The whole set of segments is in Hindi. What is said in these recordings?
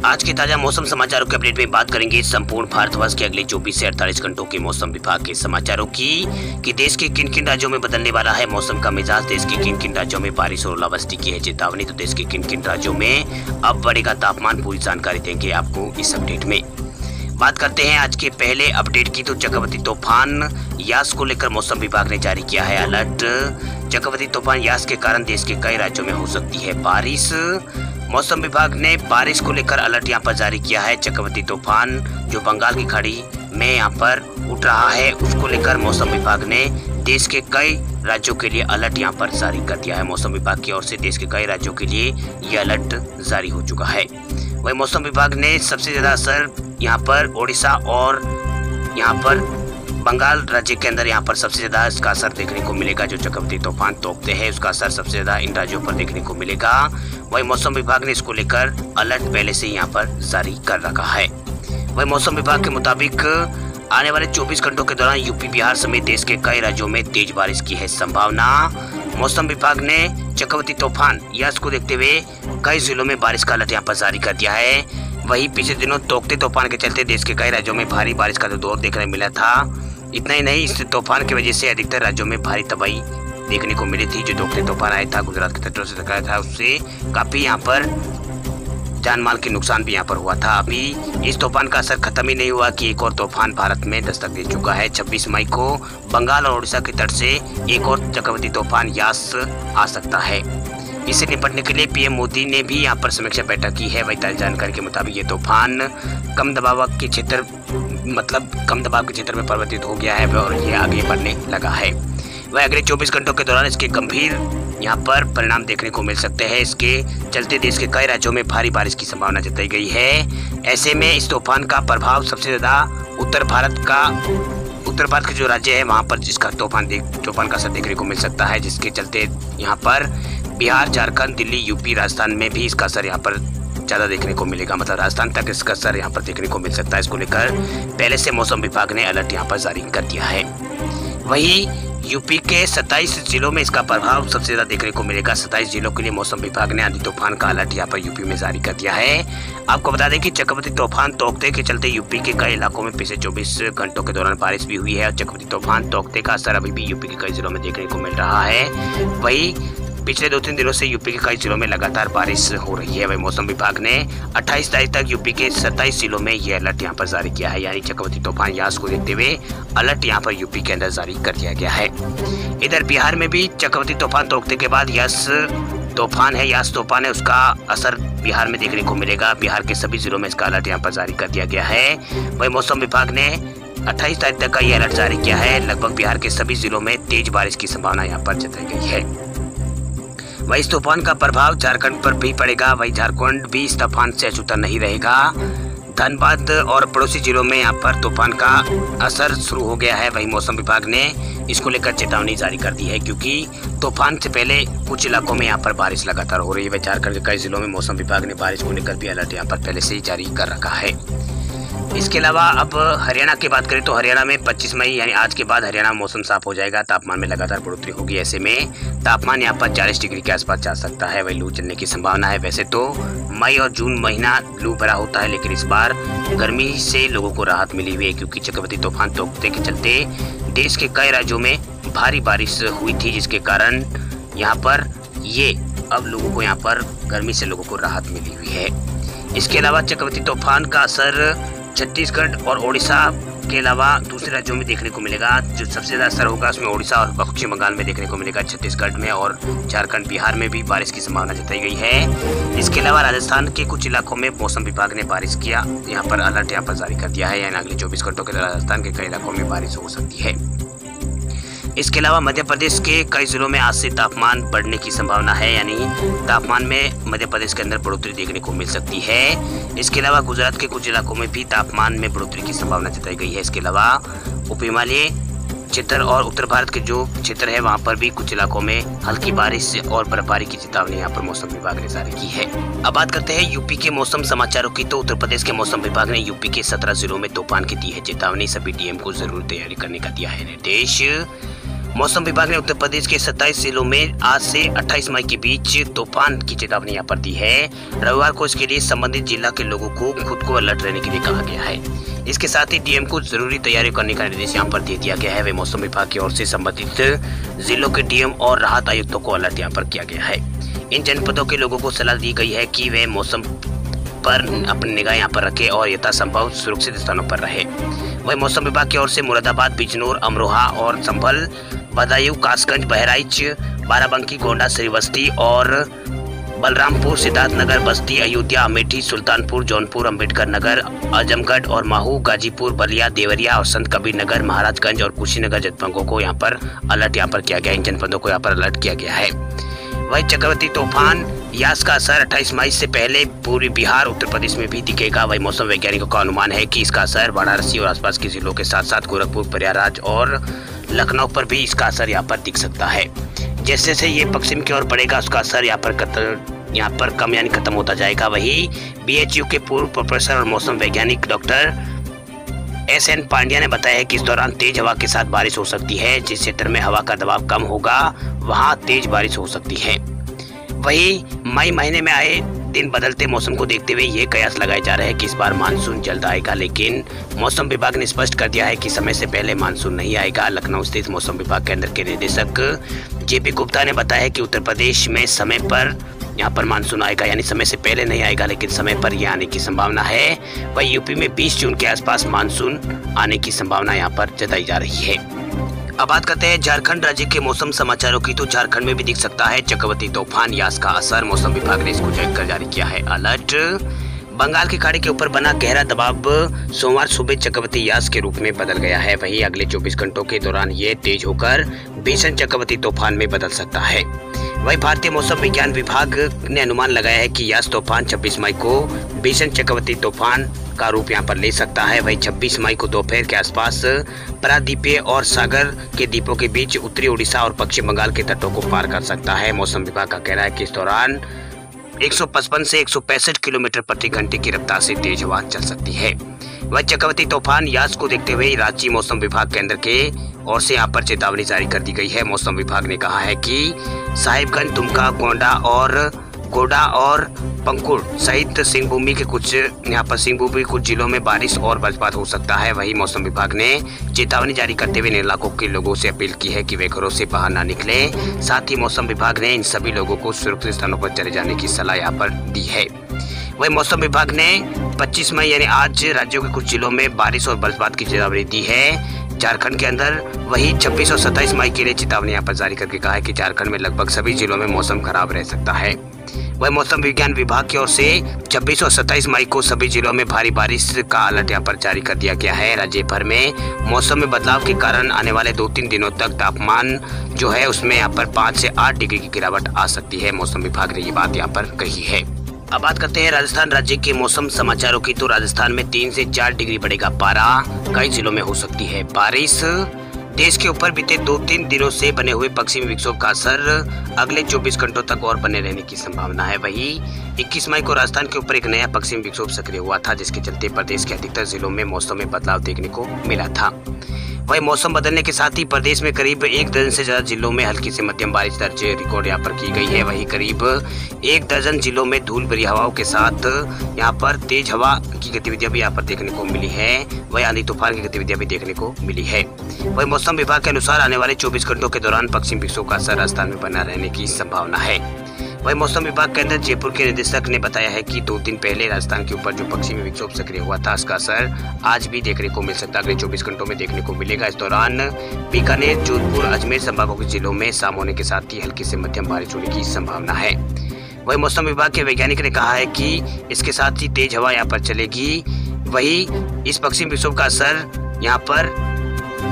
आज के ताजा मौसम समाचारों के अपडेट में बात करेंगे संपूर्ण भारतवर्ष के अगले 24 से 48 घंटों के मौसम विभाग के समाचारों की कि देश के किन किन राज्यों में बदलने वाला है मौसम का मिजाज। देश के किन किन राज्यों में बारिश और ओलावृष्टि की है चेतावनी। तो देश के किन किन राज्यों में अब बढ़ेगा तापमान, पूरी जानकारी देंगे आपको इस अपडेट में। बात करते हैं आज के पहले अपडेट की। तो चक्रवाती तूफान यास को लेकर मौसम विभाग ने जारी किया है अलर्ट। चक्रवाती तूफान यास के कारण देश के कई राज्यों में हो सकती है बारिश। मौसम विभाग ने बारिश को लेकर अलर्ट यहाँ पर जारी किया है। चक्रवाती तूफान जो बंगाल की खाड़ी में यहाँ पर उठ रहा है, उसको लेकर मौसम विभाग ने देश के कई राज्यों के लिए अलर्ट यहाँ पर जारी कर दिया है। मौसम विभाग की ओर से देश के कई राज्यों के लिए ये अलर्ट जारी हो चुका है। वही मौसम विभाग ने सबसे ज्यादा असर यहाँ पर ओडिशा और यहाँ पर बंगाल राज्य के अंदर यहाँ पर सबसे ज्यादा इसका असर देखने को मिलेगा। जो चक्रवाती तूफान तोकते हैं उसका असर सबसे ज्यादा इन राज्यों पर देखने को मिलेगा। वही मौसम विभाग ने इसको लेकर अलर्ट पहले से यहाँ पर जारी कर रखा है। वही मौसम विभाग के मुताबिक आने वाले 24 घंटों के दौरान यूपी, बिहार समेत देश के कई राज्यों में तेज बारिश की है संभावना। मौसम विभाग ने चक्रवाती तूफान यास को देखते हुए कई जिलों में बारिश का अलर्ट यहाँ पर जारी कर दिया है। वही पिछले दिनों तोकते तूफान के चलते देश के कई राज्यों में भारी बारिश का दौर देखने मिला था। इतना ही नहीं, इस तूफान की वजह से अधिकतर राज्यों में भारी तबाही देखने को मिली थी। जो तोकते तूफान आया था, गुजरात के तटों से टकराया था, उससे काफी यहाँ पर जान माल के नुकसान भी यहाँ पर हुआ था। अभी इस तूफान का असर खत्म ही नहीं हुआ कि एक और तूफान भारत में दस्तक दे चुका है। 26 मई को बंगाल और उड़ीसा के तट से एक और चक्रवाती तूफान यास आ सकता है। इससे निपटने के लिए पीएम मोदी ने भी यहाँ पर समीक्षा बैठक की है। वही ताजा जानकारी के मुताबिक ये तूफान कम दबाव के क्षेत्र में परिवर्तित हो गया है और ये आगे बढ़ने लगा है। वह अगले 24 घंटों के दौरान इसके गंभीर यहाँ पर परिणाम देखने को मिल सकते हैं। इसके चलते देश के कई राज्यों में भारी बारिश की संभावना जताई गई है। ऐसे में इस तूफान का प्रभाव सबसे ज्यादा उत्तर भारत के जो राज्य है वहाँ पर जिसका तूफान का असर देखने को मिल सकता है, जिसके चलते यहाँ पर बिहार, झारखंड, दिल्ली, यूपी, राजस्थान में भी इसका असर यहाँ पर ज्यादा देखने को मिलेगा। मतलब राजस्थान तक इसका असर यहाँ पर देखने को मिल सकता है। इसको लेकर पहले से मौसम विभाग ने अलर्ट यहाँ पर जारी कर दिया है। वहीं यूपी के 27 जिलों में इसका प्रभाव सबसे ज्यादा देखने को मिलेगा। 27 जिलों के लिए मौसम विभाग ने आंधी तूफान का अलर्ट यहाँ पर यूपी में जारी कर दिया है। आपको बता दें कि चक्रवाती तूफान तोकते के चलते यूपी के कई इलाकों में पिछले 24 घंटों के दौरान बारिश भी हुई है और चक्रवाती तूफान तोकते का असर अभी भी यूपी के कई जिलों में देखने को मिल रहा है। वही पिछले 2-3 दिनों से यूपी के कई जिलों में लगातार बारिश हो रही है। वही मौसम विभाग ने 28 तारीख तक यूपी के 27 जिलों में ये अलर्ट यहाँ पर जारी किया है। यानी चक्रवाती तूफान यास को देखते हुए अलर्ट यहाँ पर यूपी के अंदर जारी कर दिया गया है। इधर बिहार में भी चक्रवाती तूफान तोकते के बाद यास तूफान है, उसका असर बिहार में देखने को मिलेगा। बिहार के सभी जिलों में इसका अलर्ट यहाँ पर जारी कर दिया गया है। वही मौसम विभाग ने 28 तारीख तक का ये अलर्ट जारी किया है। लगभग बिहार के सभी जिलों में तेज बारिश की संभावना यहाँ पर जताई गई है। वही इस तूफान का प्रभाव झारखंड पर भी पड़ेगा। वही झारखंड भी इस तूफान से अछूता नहीं रहेगा। धनबाद और पड़ोसी जिलों में यहाँ पर तूफान का असर शुरू हो गया है। वही मौसम विभाग ने इसको लेकर चेतावनी जारी कर दी है, क्योंकि तूफान से पहले कुछ इलाकों में यहाँ पर बारिश लगातार हो रही है। वही झारखंड के कई जिलों में मौसम विभाग ने बारिश को लेकर भी अलर्ट यहाँ पर पहले से ही जारी कर रखा है। इसके अलावा अब हरियाणा की बात करें तो हरियाणा में 25 मई यानी आज के बाद हरियाणा में मौसम साफ हो जाएगा। तापमान में लगातार बढ़ोतरी होगी। ऐसे में तापमान यहाँ पर 40 डिग्री के आसपास जा सकता है। वही लू चलने की संभावना है। वैसे तो मई और जून महीना लू भरा होता है, लेकिन इस बार गर्मी से लोगों को राहत मिली हुई है, क्योंकि चक्रवाती तूफान तोकते के चलते देश के कई राज्यों में भारी बारिश हुई थी, जिसके कारण यहाँ पर ये अब लोगों को यहाँ पर गर्मी से लोगों को राहत मिली हुई है। इसके अलावा चक्रवाती तूफान का असर छत्तीसगढ़ और ओडिशा के अलावा दूसरे राज्यों में देखने को मिलेगा। जो सबसे ज्यादा असर होगा उसमें ओडिशा और पश्चिम बंगाल में देखने को मिलेगा। छत्तीसगढ़ में और झारखंड, बिहार में भी बारिश की संभावना जताई गई है। इसके अलावा राजस्थान के कुछ इलाकों में मौसम विभाग ने बारिश किया यहाँ पर अलर्ट यहाँ पर जारी कर दिया है। यानी अगले 24 घंटों के दौरान राजस्थान के कई इलाकों में बारिश हो सकती है। इसके अलावा मध्य प्रदेश के कई जिलों में आज से तापमान बढ़ने की संभावना है। यानी तापमान में मध्य प्रदेश के अंदर बढ़ोतरी देखने को मिल सकती है। इसके अलावा गुजरात के कुछ इलाकों में भी तापमान में बढ़ोतरी की संभावना जताई गई है। इसके अलावा उप हिमालय क्षेत्र और उत्तर भारत के जो क्षेत्र है वहां पर भी कुछ इलाकों में हल्की बारिश और बर्फबारी की चेतावनी यहाँ पर मौसम विभाग ने जारी की है। अब बात करते हैं यूपी के मौसम समाचारों की। तो उत्तर प्रदेश के मौसम विभाग ने यूपी के 17 जिलों में तूफान की दी है चेतावनी। सभी डीएम को जरूर तैयारी करने का दिया है निर्देश। मौसम विभाग ने उत्तर प्रदेश के 27 जिलों में आज से 28 मई के बीच तूफान की चेतावनी यहाँ पर दी है। रविवार को इसके लिए संबंधित जिला के लोगों को खुद को अलर्ट रहने के लिए कहा गया है। इसके साथ ही डीएम को जरूरी तैयारी करने का निर्देश यहाँ पर दे दिया गया है। वे मौसम विभाग की ओर से संबंधित जिलों के डीएम और राहत आयुक्तों को अलर्ट यहाँ पर किया गया है। इन जनपदों के लोगों को सलाह दी गई है कि वे मौसम पर अपनी निगाह यहाँ पर रखें और यथासंभव सुरक्षित स्थानों पर रहे। वही मौसम विभाग की ओर से मुरादाबाद, बिजनौर, अमरोहा और संभल, बदायूं, कासगंज, बहराइच, बाराबंकी, गोंडा, श्रीवस्ती और बलरामपुर, सिद्धार्थनगर, बस्ती, अयोध्या, अमेठी, सुल्तानपुर, जौनपुर, अंबेडकर नगर, आजमगढ़ और महू, गाजीपुर, बलिया, देवरिया और संत कबीर नगर, महाराजगंज और कुशीनगर जनपदों को यहाँ पर अलर्ट यहाँ पर किया गया है। इन जनपदों को यहाँ पर अलर्ट किया गया है। वही चक्रवाती तूफान यास का असर 28 मई से पहले पूरी बिहार, उत्तर प्रदेश में भी दिखेगा। वही मौसम वैज्ञानिकों का अनुमान है कि इसका असर वाराणसी और आसपास के जिलों के साथ साथ गोरखपुर, प्रयागराज और लखनऊ पर भी इसका असर यहाँ पर दिख सकता है। जैसे जैसे ये पश्चिम की ओर बढ़ेगा उसका असर यहाँ पर कम यानी खत्म होता जाएगा। वही बीएचयू के पूर्व प्रोफेसर और मौसम वैज्ञानिक डॉक्टर SN पांड्या ने बताया है कि इस दौरान तेज हवा के साथ बारिश हो सकती है। जिस क्षेत्र में हवा का दबाव कम होगा वहां तेज बारिश हो सकती है। वही मई महीने में आए दिन बदलते मौसम को देखते हुए ये कयास लगाए जा रहे हैं कि इस बार मानसून जल्द आएगा, लेकिन मौसम विभाग ने स्पष्ट कर दिया है कि समय से पहले मानसून नहीं आएगा। लखनऊ स्थित मौसम विभाग केंद्र के निदेशक JP गुप्ता ने बताया कि उत्तर प्रदेश में समय पर यहाँ पर मानसून आएगा, यानी समय से पहले नहीं आएगा लेकिन समय पर यह आने की संभावना है। वही यूपी में 20 जून के आसपास मानसून आने की संभावना यहाँ पर जताई जा रही है। अब बात करते हैं झारखंड राज्य के मौसम समाचारों की। तो झारखंड में भी दिख सकता है चक्रवाती तूफान यास का असर। मौसम विभाग ने इसको जगकर जारी किया है अलर्ट। बंगाल की खाड़ी के ऊपर बना गहरा दबाव सोमवार सुबह चक्रवाती यास के रूप में बदल गया है। वहीं अगले 24 घंटों के दौरान ये तेज होकर भीषण चक्रवाती तूफान में बदल सकता है। वहीं भारतीय मौसम विज्ञान विभाग ने अनुमान लगाया है कि यास तूफान 26 मई को भीषण चक्रवाती तूफान का रूप यहाँ पर ले सकता है। वहीं 26 मई को दोपहर के आसपास प्रायद्वीपीय और सागर के द्वीपों के बीच उत्तरी उड़ीसा और पश्चिम बंगाल के तटों को पार कर सकता है। मौसम विभाग का कहना है कि इस दौरान 155 से 165 किलोमीटर प्रति घंटे की रफ्तार से तेज हवा चल सकती है। वह चक्रवाती तूफान यास को देखते हुए रांची मौसम विभाग केंद्र के ओर से यहाँ पर चेतावनी जारी कर दी गई है। मौसम विभाग ने कहा है कि साहिबगंज, दुमका, गोंडा और पंकुड़ सहित सिंहभूमि के कुछ जिलों में बारिश और वज्रपात हो सकता है। वहीं मौसम विभाग ने चेतावनी जारी करते हुए इन इलाकों के लोगों से अपील की है कि वे घरों से बाहर ना निकलें। साथ ही मौसम विभाग ने इन सभी लोगों को सुरक्षित स्थानों पर चले जाने की सलाह यहाँ पर दी है। वहीं मौसम विभाग ने 25 मई यानी आज राज्यों के कुछ जिलों में बारिश और वज्रपात की चेतावनी दी है झारखंड के अंदर। वही 26 और 27 मई के लिए चेतावनी यहाँ पर जारी करके कहा है कि झारखंड में लगभग सभी जिलों में मौसम खराब रह सकता है। वही मौसम विज्ञान विभाग की ओर से 26 और 27 मई को सभी जिलों में भारी बारिश का अलर्ट यहाँ पर जारी कर दिया गया है। राज्य भर में मौसम में बदलाव के कारण आने वाले 2-3 दिनों तक तापमान जो है उसमें यहाँ पर 5 से 8 डिग्री की गिरावट आ सकती है। मौसम विभाग ने ये बात यहाँ पर कही है। अब बात करते हैं राजस्थान राज्य के मौसम समाचारों की। तो राजस्थान में 3 से 4 डिग्री बढ़ेगा पारा, कई जिलों में हो सकती है बारिश। देश के ऊपर बीते 2-3 दिनों से बने हुए पश्चिमी विक्षोभ का असर अगले 24 घंटों तक और बने रहने की संभावना है। वहीं 21 मई को राजस्थान के ऊपर एक नया पश्चिमी विक्षोभ सक्रिय हुआ था, जिसके चलते प्रदेश के अधिकतर जिलों में मौसम में बदलाव देखने को मिला था। वहीं मौसम बदलने के साथ ही प्रदेश में करीब 1 दर्जन से ज्यादा जिलों में हल्की से मध्यम बारिश दर्ज रिकॉर्ड यहाँ पर की गई है। वहीं करीब 1 दर्जन जिलों में धूल भरी हवाओं के साथ यहाँ पर तेज हवा की गतिविधियां भी यहाँ पर देखने को मिली है। वहीं आंधी तूफान की गतिविधियां भी देखने को मिली है। वहीं मौसम विभाग के अनुसार आने वाले 24 घंटों के दौरान पश्चिम विक्षोभ का असर राजस्थान में बना रहने की संभावना है। वहीं मौसम विभाग के अंदर जयपुर के निदेशक ने बताया है कि 2 दिन पहले राजस्थान के ऊपर जो पश्चिमी विक्षोभ सक्रिय हुआ था उसका असर आज भी देखने को मिल सकता है, अगले 24 घंटों में देखने को मिलेगा। इस दौरान बीकानेर, जोधपुर, अजमेर संभागों के जिलों में शाम होने के साथ ही हल्की से मध्यम बारिश होने की संभावना है। वहीं मौसम विभाग के वैज्ञानिक ने कहा है कि इसके साथ ही तेज हवा यहाँ पर चलेगी। वही इस पश्चिमी विक्षोभ का असर यहाँ पर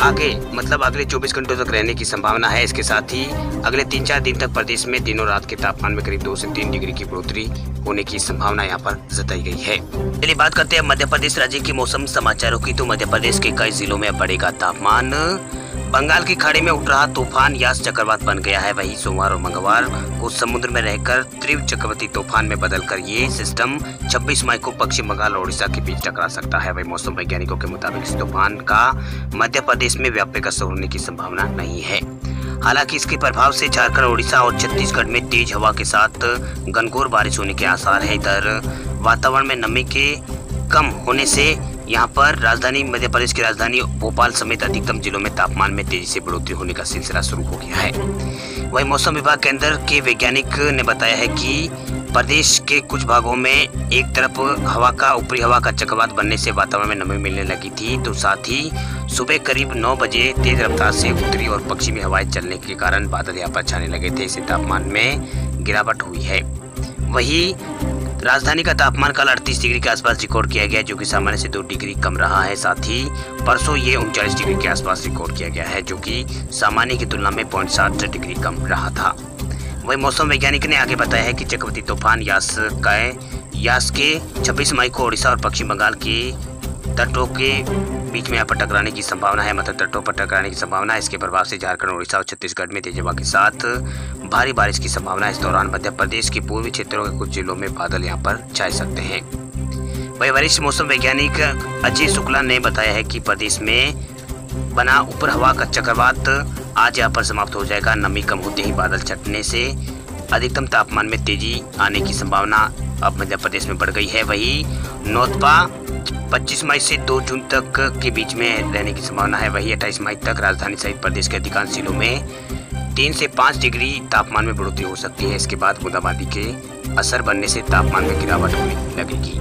अगले 24 घंटों तक रहने की संभावना है। इसके साथ ही अगले 3-4 दिन तक प्रदेश में दिनों रात के तापमान में करीब 2 से 3 डिग्री की बढ़ोतरी होने की संभावना यहाँ पर जताई गई है। चलिए बात करते हैं मध्य प्रदेश राज्य के मौसम समाचारों की। तो मध्य प्रदेश के कई जिलों में बढ़ेगा तापमान। बंगाल की खाड़ी में उठ रहा तूफान यास चक्रवात बन गया है। वहीं सोमवार और मंगलवार को समुद्र में रहकर तीव्र चक्रवाती तूफान में बदलकर ये सिस्टम 26 मई को पश्चिम बंगाल और उड़ीसा के बीच टकरा सकता है। वहीं मौसम वैज्ञानिकों के मुताबिक इस तूफान का मध्य प्रदेश में व्यापक असर होने की संभावना नहीं है। हालांकि इसके प्रभाव से झारखंड, उड़ीसा और छत्तीसगढ़ में तेज हवा के साथ घनघोर बारिश होने के आसार है। इधर वातावरण में नमी के कम होने से यहाँ पर राजधानी मध्य प्रदेश की राजधानी भोपाल समेत अधिकतम जिलों में तापमान में तेजी से बढ़ोतरी होने का सिलसिला शुरू हो गया है। वहीं मौसम विभाग केंद्र के वैज्ञानिक ने बताया है कि प्रदेश के कुछ भागों में एक तरफ ऊपरी हवा का चक्रवात बनने से वातावरण में नमी मिलने लगी थी, तो साथ ही सुबह करीब 9 बजे तेज रफ्तार से उत्तरी और पश्चिमी हवाएं चलने के कारण बादल यहाँ पर छाने लगे थे। इससे तापमान में गिरावट हुई है। वहीं राजधानी का तापमान कल 38 डिग्री के आसपास रिकॉर्ड किया गया, जो कि सामान्य से 2 डिग्री कम रहा है। साथ ही परसों ये 39 डिग्री के आसपास रिकॉर्ड किया गया है, जो कि सामान्य की तुलना में 0.7 डिग्री कम रहा था। वही मौसम वैज्ञानिक ने आगे बताया है कि चक्रवाती तूफान यास के 26 मई को उड़ीसा और पश्चिम बंगाल के तटों के बीच में यहाँ पर टकराने की संभावना है, मतलब तटों पर टकराने की संभावना है। इसके प्रभाव से झारखंड, उड़ीसा और छत्तीसगढ़ में तेज हवा के साथ भारी बारिश की संभावना है। इस दौरान मध्य प्रदेश के पूर्वी क्षेत्रों के कुछ जिलों में बादल यहाँ पर छाए सकते हैं। वही वरिष्ठ मौसम वैज्ञानिक अजय शुक्ला ने बताया है कि प्रदेश में बना ऊपर हवा का चक्रवात आज यहाँ पर समाप्त हो जाएगा। नमी कम होते ही बादल छटने से अधिकतम तापमान में तेजी आने की संभावना अब मध्य प्रदेश में बढ़ गई है। वही नौतपा 25 मई से 2 जून तक के बीच में रहने की संभावना है। वही 28 मई तक राजधानी सहित प्रदेश के अधिकांश जिलों में 3 से 5 डिग्री तापमान में बढ़ोतरी हो सकती है। इसके बाद बूंदाबांदी के असर बनने से तापमान में गिरावट होने लगेगी।